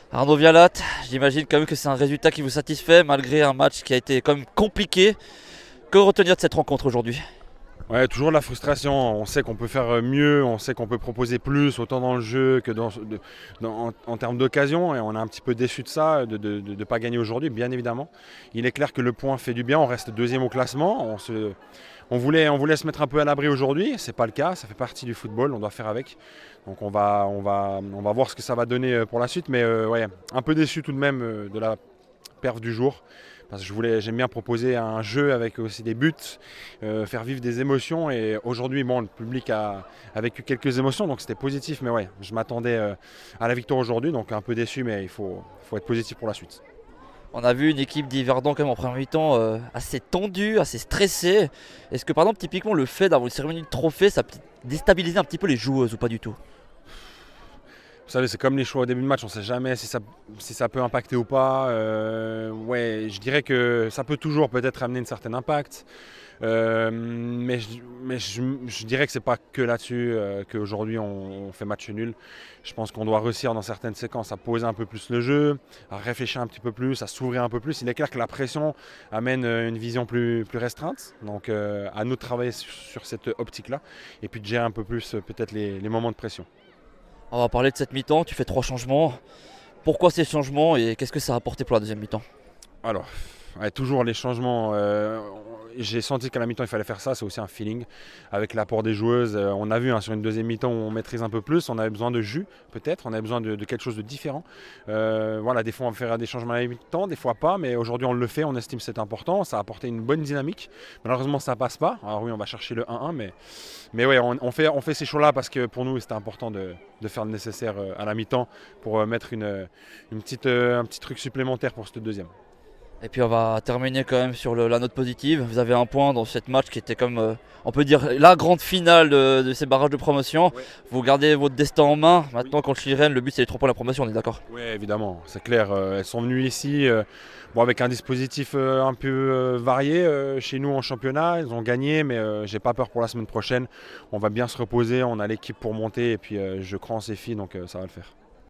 Arnaud Vialat, j'imagine quand même que c'est un résultat qui vous satisfait malgré un match qui a été quand même compliqué. Que retenir de cette rencontre aujourd'hui? Ouais, toujours de la frustration. On sait qu'on peut faire mieux, on sait qu'on peut proposer plus, autant dans le jeu que en termes d'occasion. Et on est un petit peu déçu de ça, de ne pas gagner aujourd'hui, bien évidemment. Il est clair que le point fait du bien. On reste deuxième au classement. On voulait se mettre un peu à l'abri aujourd'hui. C'est pas le cas. Ça fait partie du football. On doit faire avec. Donc on va voir ce que ça va donner pour la suite. Mais ouais, un peu déçu tout de même de la perf du jour. Parce que j'aime bien proposer un jeu avec aussi des buts, faire vivre des émotions. Et aujourd'hui, bon, le public a vécu quelques émotions, donc c'était positif. Mais ouais, je m'attendais à la victoire aujourd'hui, donc un peu déçu, mais il faut être positif pour la suite. On a vu une équipe d'Yverdon quand même en première mi-temps assez tendue, assez stressée. Est-ce que par exemple typiquement le fait d'avoir une cérémonie de trophée, ça peut déstabiliser un petit peu les joueuses ou pas du tout? Vous savez, c'est comme les choix au début de match, on ne sait jamais si ça peut impacter ou pas. Ouais, je dirais que ça peut toujours peut-être amener un certain impact. Mais je dirais que c'est pas que là-dessus qu'aujourd'hui on fait match nul. Je pense qu'on doit réussir dans certaines séquences à poser un peu plus le jeu, à réfléchir un petit peu plus, à s'ouvrir un peu plus. Il est clair que la pression amène une vision plus restreinte. Donc à nous de travailler sur cette optique-là et puis de gérer un peu plus peut-être les moments de pression. On va parler de cette mi-temps, tu fais 3 changements. Pourquoi ces changements et qu'est-ce que ça a apporté pour la deuxième mi-temps? Alors, ouais, toujours les changements. J'ai senti qu'à la mi-temps, il fallait faire ça. C'est aussi un feeling avec l'apport des joueuses. On a vu sur une deuxième mi-temps où on maîtrise un peu plus. On avait besoin de jus, peut-être. On avait besoin de quelque chose de différent. Voilà, des fois, on va faire des changements à la mi-temps, des fois pas. Mais aujourd'hui, on le fait. On estime que c'est important. Ça a apporté une bonne dynamique. Malheureusement, ça passe pas. Alors oui, on va chercher le 1-1. Mais ouais, on fait ces choix-là parce que pour nous, c'était important de faire le nécessaire à la mi-temps pour mettre un petit truc supplémentaire pour cette deuxième. Et puis on va terminer quand même sur la note positive. Vous avez un point dans cette match qui était comme, on peut dire, la grande finale de ces barrages de promotion. Ouais. Vous gardez votre destin en main. Oui. Maintenant contre l'Irène, le but c'est les 3 points de la promotion, on est d'accord? Oui, évidemment, c'est clair. Elles sont venues ici bon, avec un dispositif un peu varié chez nous en championnat. Elles ont gagné, mais j'ai pas peur pour la semaine prochaine. On va bien se reposer, on a l'équipe pour monter et puis je crois en ces filles, donc ça va le faire.